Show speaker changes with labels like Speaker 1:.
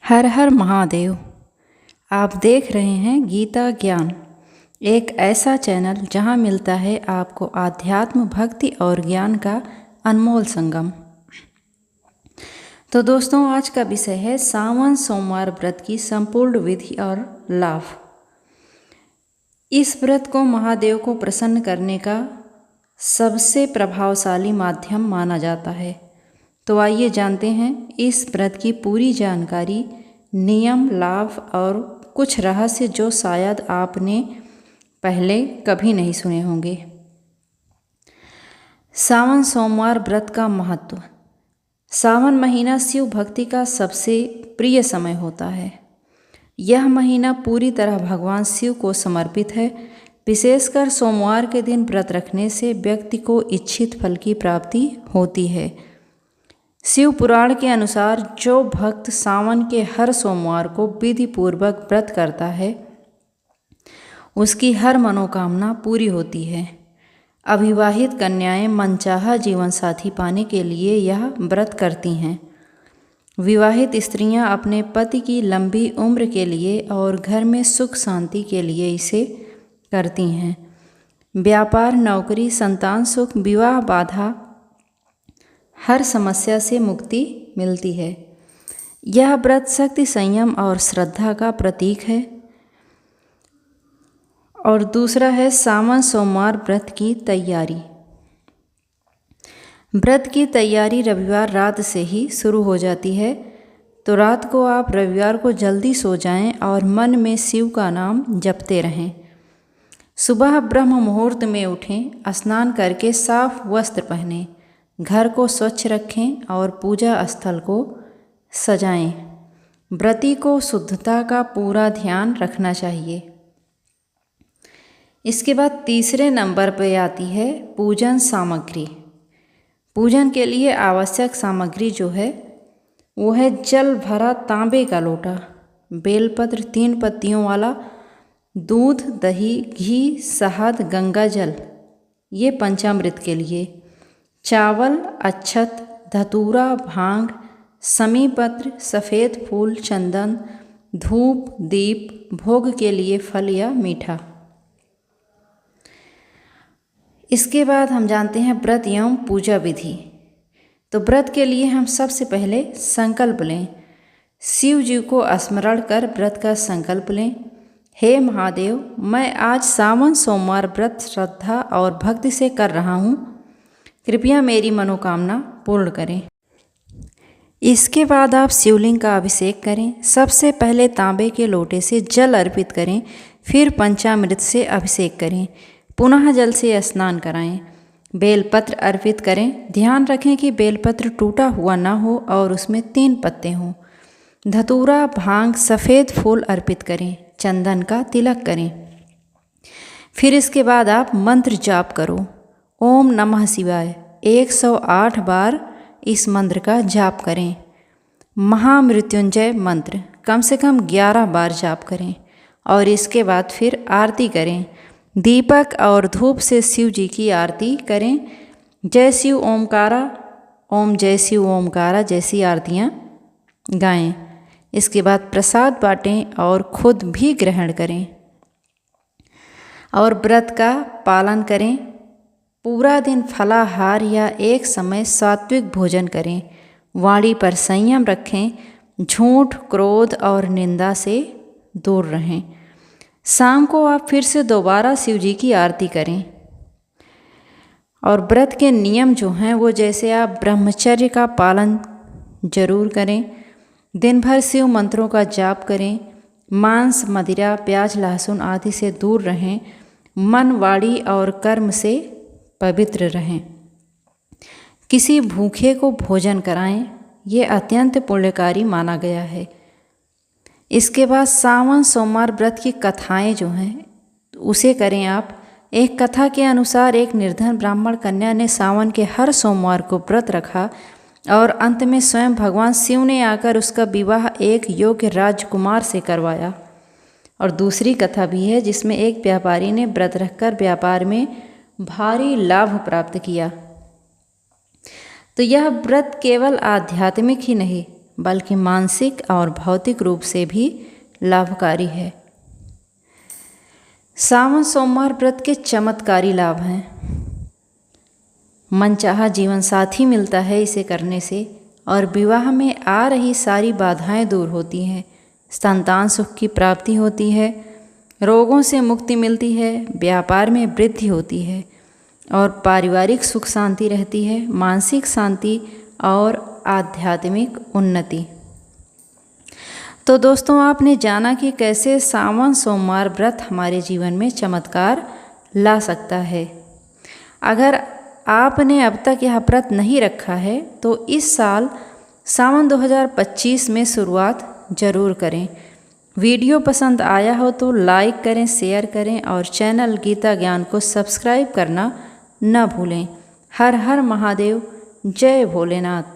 Speaker 1: हर हर महादेव। आप देख रहे हैं गीता ज्ञान, एक ऐसा चैनल जहां मिलता है आपको आध्यात्म, भक्ति और ज्ञान का अनमोल संगम। तो दोस्तों, आज का विषय है सावन सोमवार व्रत की संपूर्ण विधि और लाभ। इस व्रत को महादेव को प्रसन्न करने का सबसे प्रभावशाली माध्यम माना जाता है। तो आइए जानते हैं इस व्रत की पूरी जानकारी, नियम, लाभ और कुछ रहस्य जो शायद आपने पहले कभी नहीं सुने होंगे। सावन सोमवार व्रत का महत्व। सावन महीना शिव भक्ति का सबसे प्रिय समय होता है। यह महीना पूरी तरह भगवान शिव को समर्पित है। विशेषकर सोमवार के दिन व्रत रखने से व्यक्ति को इच्छित फल की प्राप्ति होती है। शिव पुराण के अनुसार जो भक्त सावन के हर सोमवार को विधि पूर्वक व्रत करता है, उसकी हर मनोकामना पूरी होती है। अविवाहित कन्याएं मनचाहा जीवन साथी पाने के लिए यह व्रत करती हैं। विवाहित स्त्रियां अपने पति की लंबी उम्र के लिए और घर में सुख शांति के लिए इसे करती हैं। व्यापार, नौकरी, संतान सुख, विवाह बाधा, हर समस्या से मुक्ति मिलती है। यह व्रत शक्ति, संयम और श्रद्धा का प्रतीक है। और दूसरा है सावन सोमवार व्रत की तैयारी। व्रत की तैयारी रविवार रात से ही शुरू हो जाती है। तो रात को आप रविवार को जल्दी सो जाएं और मन में शिव का नाम जपते रहें। सुबह ब्रह्म मुहूर्त में उठें, स्नान करके साफ वस्त्र पहनें, घर को स्वच्छ रखें और पूजा स्थल को सजाएं। व्रती को शुद्धता का पूरा ध्यान रखना चाहिए। इसके बाद तीसरे नंबर पर आती है पूजन सामग्री। पूजन के लिए आवश्यक सामग्री जो है वो है जल भरा तांबे का लोटा, बेलपत्र 3 पत्तियों वाला, दूध, दही, घी, शहद, गंगा जल, ये पंचामृत के लिए, चावल, अक्षत, धतूरा, भांग, समीपत्र, सफ़ेद फूल, चंदन, धूप, दीप, भोग के लिए फल या मीठा। इसके बाद हम जानते हैं व्रत एवं पूजा विधि। तो व्रत के लिए हम सबसे पहले संकल्प लें। शिव जी को स्मरण कर व्रत का संकल्प लें। हे महादेव, मैं आज सावन सोमवार व्रत श्रद्धा और भक्ति से कर रहा हूँ, कृपया मेरी मनोकामना पूर्ण करें। इसके बाद आप शिवलिंग का अभिषेक करें। सबसे पहले तांबे के लोटे से जल अर्पित करें, फिर पंचामृत से अभिषेक करें, पुनः जल से स्नान कराएं। बेलपत्र अर्पित करें। ध्यान रखें कि बेलपत्र टूटा हुआ ना हो और उसमें 3 पत्ते हों। धतूरा, भांग, सफ़ेद फूल अर्पित करें। चंदन का तिलक करें। फिर इसके बाद आप मंत्र जाप करो। ओम नमः शिवाय 108 बार इस मंत्र का जाप करें। महामृत्युंजय मंत्र कम से कम 11 बार जाप करें और इसके बाद फिर आरती करें। दीपक और धूप से शिव जी की आरती करें। जय शिव ओमकारा, ओम जय शिव ओमकारा जैसी आरतियाँ गाएं। इसके बाद प्रसाद बाँटें और खुद भी ग्रहण करें और व्रत का पालन करें। पूरा दिन फलाहार या एक समय सात्विक भोजन करें। वाणी पर संयम रखें। झूठ, क्रोध और निंदा से दूर रहें। शाम को आप फिर से दोबारा शिव जी की आरती करें। और व्रत के नियम जो हैं वो जैसे आप ब्रह्मचर्य का पालन जरूर करें। दिन भर शिव मंत्रों का जाप करें। मांस, मदिरा, प्याज, लहसुन आदि से दूर रहें। मन, वाणी और कर्म से पवित्र रहें। किसी भूखे को भोजन कराएं, ये अत्यंत पुण्यकारी माना गया है। इसके बाद सावन सोमवार व्रत की कथाएं जो हैं उसे करें आप। एक कथा के अनुसार एक निर्धन ब्राह्मण कन्या ने सावन के हर सोमवार को व्रत रखा और अंत में स्वयं भगवान शिव ने आकर उसका विवाह एक योग्य राजकुमार से करवाया। और दूसरी कथा भी है जिसमें एक व्यापारी ने व्रत रखकर व्यापार में भारी लाभ प्राप्त किया। तो यह व्रत केवल आध्यात्मिक ही नहीं बल्कि मानसिक और भौतिक रूप से भी लाभकारी है। सावन सोमवार व्रत के चमत्कारी लाभ हैं। मनचाहा जीवन साथी मिलता है इसे करने से, और विवाह में आ रही सारी बाधाएं दूर होती हैं। संतान सुख की प्राप्ति होती है, रोगों से मुक्ति मिलती है, व्यापार में वृद्धि होती है और पारिवारिक सुख शांति रहती है, मानसिक शांति और आध्यात्मिक उन्नति। तो दोस्तों, आपने जाना कि कैसे सावन सोमवार व्रत हमारे जीवन में चमत्कार ला सकता है। अगर आपने अब तक यह व्रत नहीं रखा है तो इस साल सावन 2025 में शुरुआत ज़रूर करें। वीडियो पसंद आया हो तो लाइक करें, शेयर करें और चैनल गीता ज्ञान को सब्सक्राइब करना न भूलें। हर हर महादेव, जय भोलेनाथ।